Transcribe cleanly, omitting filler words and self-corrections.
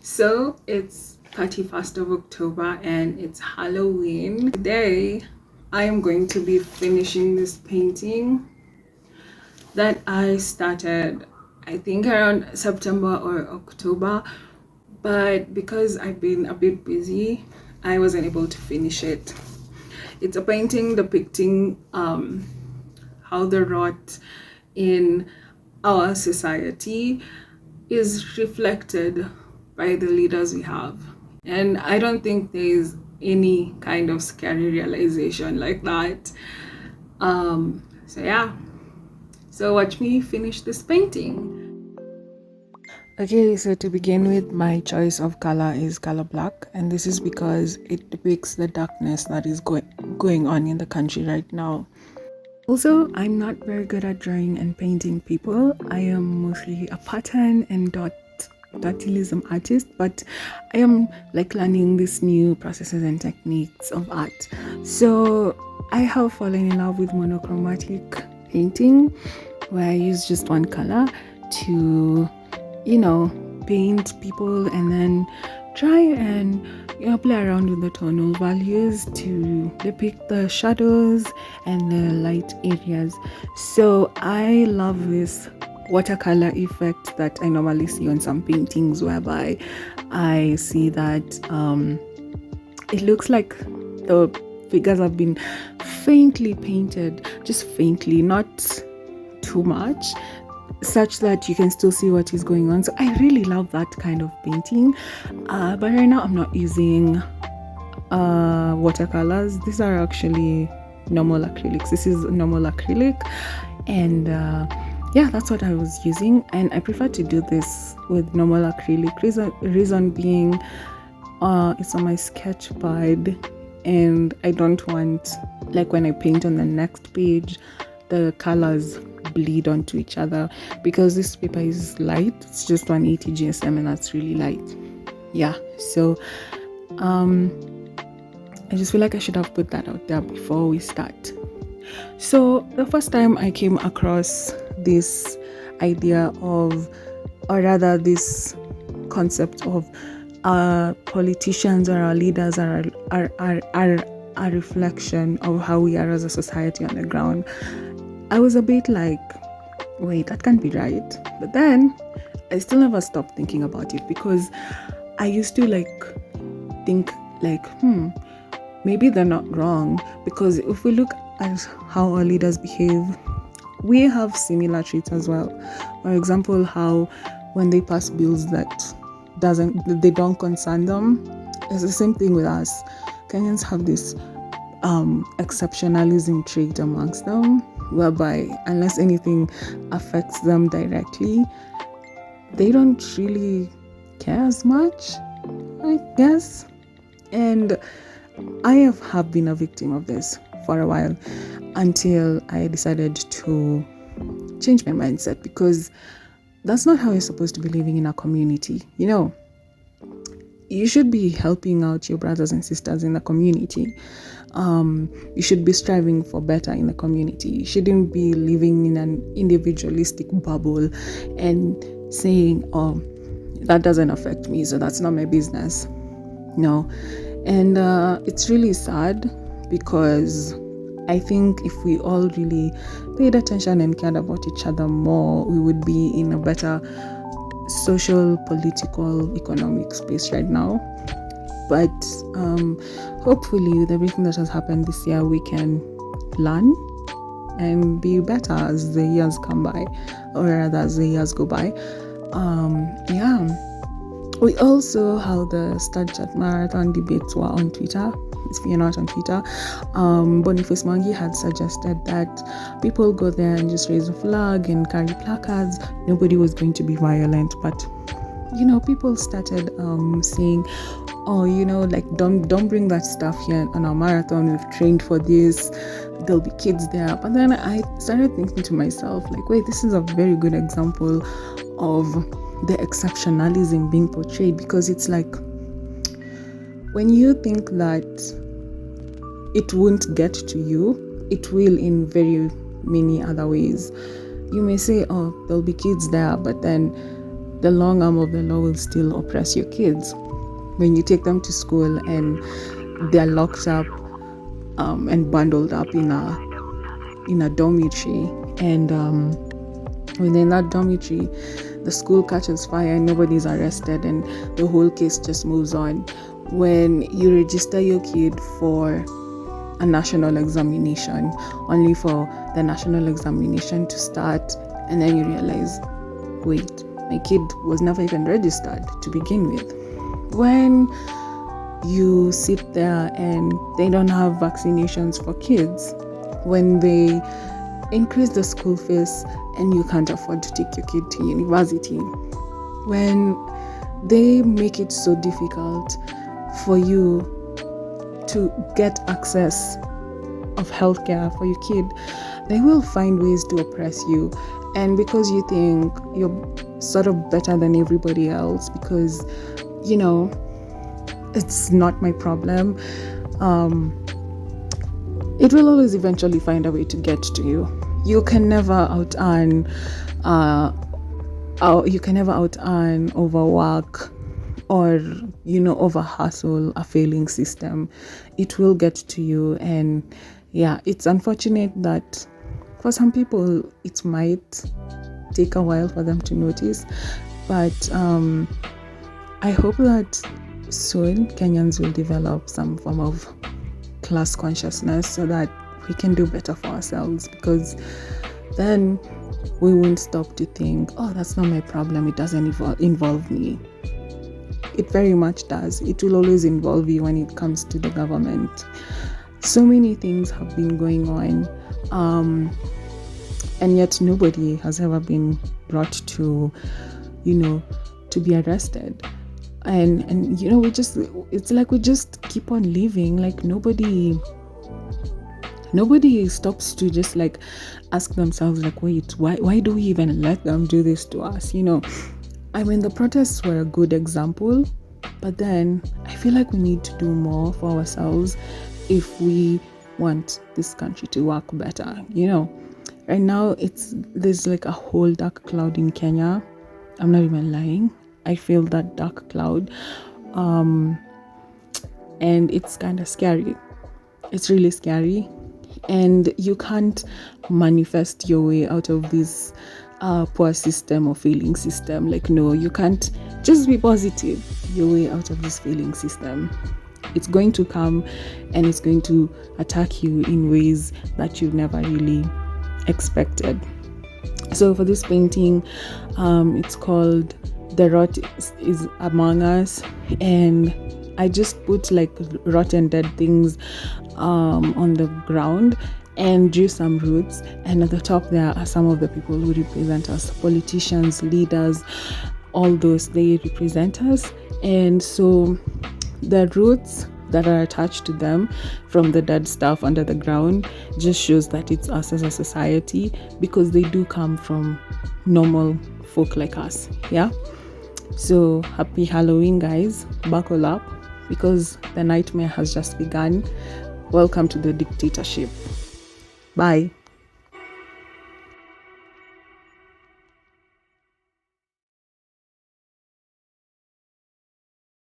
So it's 31st of October and it's Halloween. Today I am going to be finishing this painting that I started, I think around September or October, but because I've been a bit busy, I wasn't able to finish it. It's a painting depicting how the rot in our society is reflected by the leaders we have. And I don't think there's any kind of scary realization like that. So yeah, so watch me finish this painting. Okay, so to begin with, my choice of color is color black, and this is because it depicts the darkness that is going on in the country right now. Also, I'm not very good at drawing and painting people. I am mostly a pattern and dottilism artist, but I am like learning these new processes and techniques of art. So I have fallen in love with monochromatic painting, where I use just one color to, paint people and then try and play around with the tonal values to depict the shadows and the light areas. So I love this watercolor effect that I normally see on some paintings, whereby I see that it looks like the figures have been faintly painted, just faintly, not too much, such that you can still see what is going on. So I really love that kind of painting, but right now I'm not using watercolors. These are actually normal acrylics. This is normal acrylic, and yeah, that's what I was using, and I prefer to do this with normal acrylic. Reason being, it's on my sketch pad, and I don't want, like, when I paint on the next page, the colors bleed onto each other, because this paper is light. It's just 180 GSM, and that's really light. Yeah, so I just feel like I should have put that out there before we start. So the first time I came across this idea of, or rather this concept of politicians or our leaders are a reflection of how we are as a society on the ground, I was a bit like, wait, that can't be right. But then I still never stopped thinking about it, because I used to think maybe they're not wrong, because if we look at how our leaders behave, we have similar traits as well. For example, how when they pass bills that they don't concern them, it's the same thing with us. Kenyans have this exceptionalism trait amongst them, whereby unless anything affects them directly, they don't really care as much, I guess. And I have been a victim of this for a while, until I decided to change my mindset, because that's not how you're supposed to be living in a community. You should be helping out your brothers and sisters in the community. You should be striving for better in the community. You shouldn't be living in an individualistic bubble and saying, oh, that doesn't affect me, so that's not my business. No. And it's really sad, because I think if we all really paid attention and cared about each other more, we would be in a better social, political, economic space right now. But hopefully with everything that has happened this year, we can learn and be better as the years come by, or rather as the years go by. We also held the Snapchat Marathon debates were on Twitter. If you're not on Twitter, Boniface Mangi had suggested that people go there and just raise a flag and carry placards. Nobody was going to be violent, but people started saying, oh, don't bring that stuff here on our marathon. We've trained for this. There'll be kids there. But then I started thinking to myself, wait, this is a very good example of the exceptionalism being portrayed, because it's like, when you think that it won't get to you, it will in very many other ways. You may say, oh, there'll be kids there, but then the long arm of the law will still oppress your kids. When you take them to school and they're locked up and bundled up in a dormitory, and when they're in that dormitory, the school catches fire and nobody's arrested and the whole case just moves on. When you register your kid for a national examination, only for the national examination to start, and then you realize, wait, my kid was never even registered to begin with. When you sit there and they don't have vaccinations for kids, when they increase the school fees and you can't afford to take your kid to university, when they make it so difficult for you to get access of healthcare for your kid, they will find ways to oppress you. And because you think you're sort of better than everybody else, because it's not my problem, it will always eventually find a way to get to you. You can never out earn overwork or over hustle a failing system. It will get to you. And yeah, it's unfortunate that for some people it might take a while for them to notice, but I hope that soon Kenyans will develop some form of class consciousness so that we can do better for ourselves, because then we won't stop to think, oh, that's not my problem, it doesn't involve me. It very much does. It will always involve you when it comes to the government. So many things have been going on, and yet nobody has ever been brought to be arrested. And it's like we just keep on living, like nobody stops to just like ask themselves, like, wait, why do we even let them do this to us? I mean, the protests were a good example, but then I feel like we need to do more for ourselves if we want this country to work better. Right now there's like a whole dark cloud in Kenya. I'm not even lying. I feel that dark cloud, and it's kind of scary. It's really scary, and you can't manifest your way out of this poor system or failing system. Like, no, you can't just be positive your way out of this failing system. It's going to come and it's going to attack you in ways that you've never really expected. So for this painting, it's called The Rot is Among Us, and I just put like rotten dead things on the ground and drew some roots, and at the top there are some of the people who represent us, politicians, leaders, all those, they represent us. And so the roots that are attached to them from the dead stuff under the ground just shows that it's us as a society, because they do come from normal folk like us. Yeah, so happy Halloween, guys. Buckle up, because the nightmare has just begun. Welcome to the dictatorship. Bye.